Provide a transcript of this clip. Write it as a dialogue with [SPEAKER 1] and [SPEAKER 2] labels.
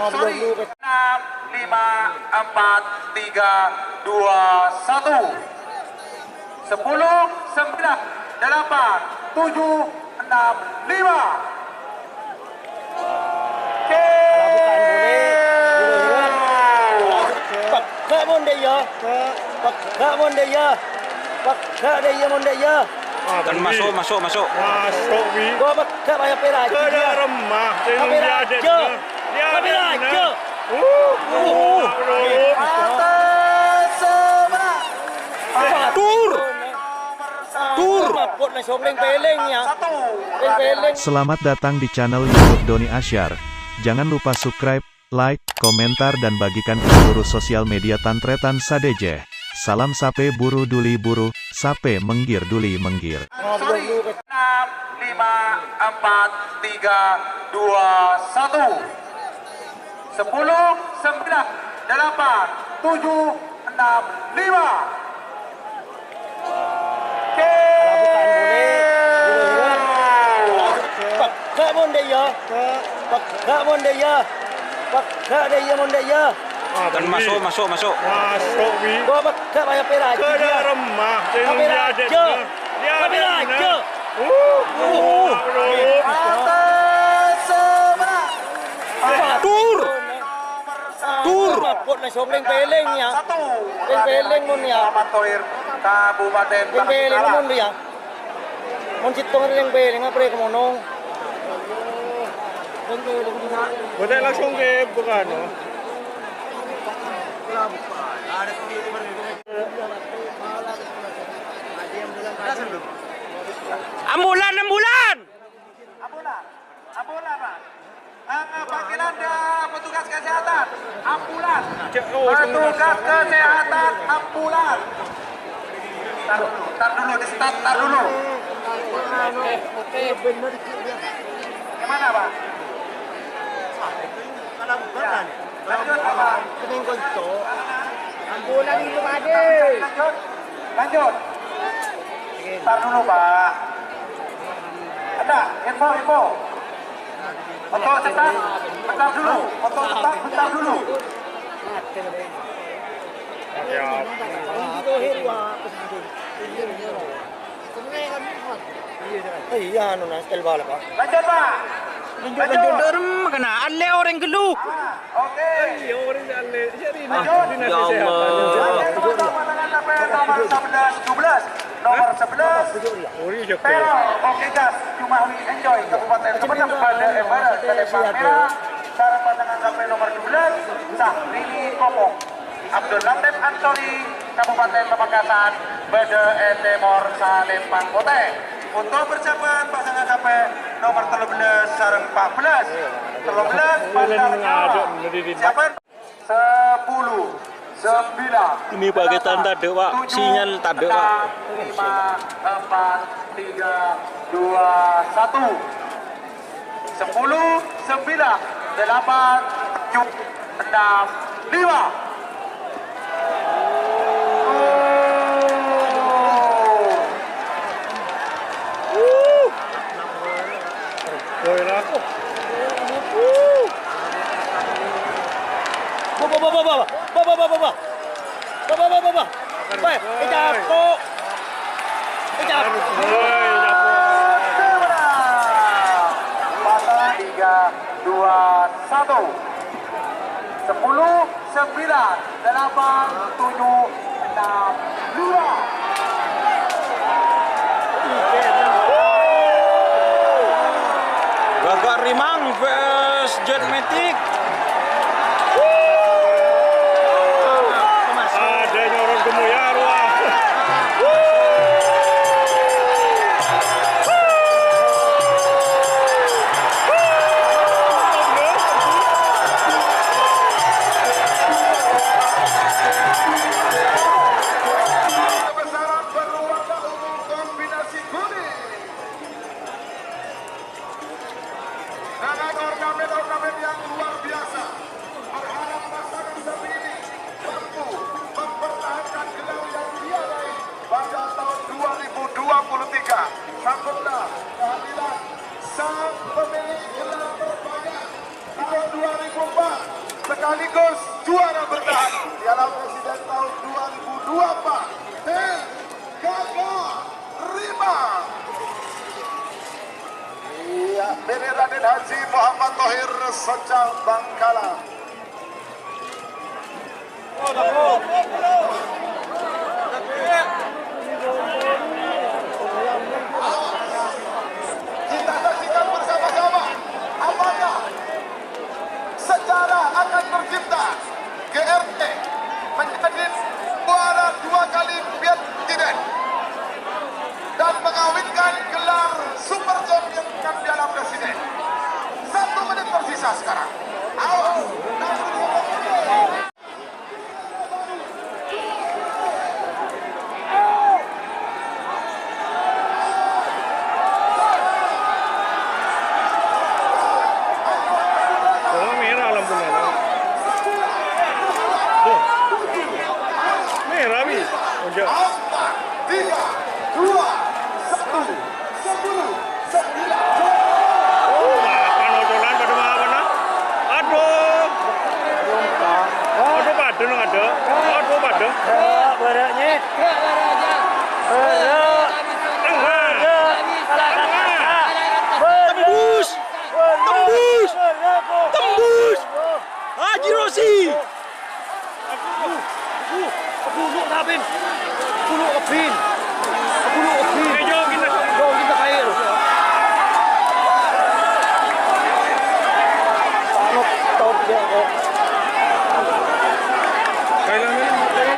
[SPEAKER 1] Sorry. 6, 5, 4, 3, 2, 1. 10, 9, 8, 7, 6, 5, 4, 3, 2, 1.
[SPEAKER 2] Pakai monde ya, pakai monde ya, pakai dia monde ya.
[SPEAKER 3] Dan masuk.
[SPEAKER 4] Masuk wi.
[SPEAKER 2] Gua pakai bayar perak.
[SPEAKER 4] Ke dia remah.
[SPEAKER 2] Kami raja. Kami raja.
[SPEAKER 5] Selamat datang di channel YouTube Doni Asyar. Jangan lupa subscribe, like, komentar dan bagikan ke seluruh sosial media Tantretan Sadeje. Salam sape buru duli buru, sape menggir duli menggir.
[SPEAKER 1] 6, 5, 4, 3, 2, 1. 10, 9, 8, 7, 6, 5.
[SPEAKER 2] Pakai monde ya, pakai monde ya, pakai dia monde ya.
[SPEAKER 3] Dan masuk.
[SPEAKER 4] Masuk wi.
[SPEAKER 2] Gua pakai bayar perak.
[SPEAKER 4] Ke dia remah.
[SPEAKER 2] Kami raja. Kami raja. Pot na sobrang peleng ya. Peleng mo niya.
[SPEAKER 1] Kabupaten
[SPEAKER 2] Peleng mo niya. Mon sitong ring peleng apa rek monong.
[SPEAKER 4] Boleh langsung ke bukan.
[SPEAKER 3] Ambulan.
[SPEAKER 1] Ambulan, Pak. Panggilan petugas kesehatan, ambulan. Petugas kesehatan, ambulan. Tar dulu, di start, tar dulu. Gimana, Pak? Lanjut, Pak.
[SPEAKER 2] Ambulan itu ada.
[SPEAKER 1] Lanjut. Tar dulu, Pak. Ada, info. Foto cepat, bentar dulu.
[SPEAKER 4] Ya.
[SPEAKER 2] Iya, anu nas telbal Pak.
[SPEAKER 1] Lanjut, Pak.
[SPEAKER 3] Lanjut. Kena alle orang gelu.
[SPEAKER 1] Oke.
[SPEAKER 4] Iya orang alle. Jadi
[SPEAKER 1] Lanjut.
[SPEAKER 4] dinas
[SPEAKER 3] Ya
[SPEAKER 4] kesehatan.
[SPEAKER 3] Allah.
[SPEAKER 1] Nomor 11, nomor 11.
[SPEAKER 4] Ori je.
[SPEAKER 1] Pero, oke gas, Cimahi Enjoy, Kabupaten Sumedang, pada Barat, Telebang Merah, sarang pasangan sampai nomor 12, Sahrini Kopong, Abdul Latif Ansori, Kabupaten Pamekasan, Bade Etemor Salempang Kote. Untuk persiapan pasangan sampai nomor 13, sarang 14, 13, Bandar Jawa. Siapkan 10, 9.
[SPEAKER 3] Ini pakai tanda dek, Pak. Sinyal tanda, Pak.
[SPEAKER 1] 5, 4, 3, 2, 1. 10, 9, 8, 7, 6, 5.
[SPEAKER 4] Boleh lah.
[SPEAKER 2] Baba. Baik, ejapok.
[SPEAKER 1] 3, 2, 1. 10, 9, 8, 7, 6, 5.
[SPEAKER 3] Gagak Rimang vs Jet Matic.
[SPEAKER 4] Adanya orang gemuyar wah.
[SPEAKER 1] Kebesaran berwarna ungu kombinasi kuning. Dengan ornamen yang luar biasa. sekaligus juara bertahan Piala Presiden tahun 2024 tim Gagah Rimang. Iya, dari Raden Haji Muhammad Thohir Secang Bangkalan. Kita saksikan bersama-sama apakah sejarah akan tercipta GRT menjadi juara 2 kali Piala Presiden dan mengawinkan gelar Super Champion Piala Presiden. 1 menit tersisa sekarang.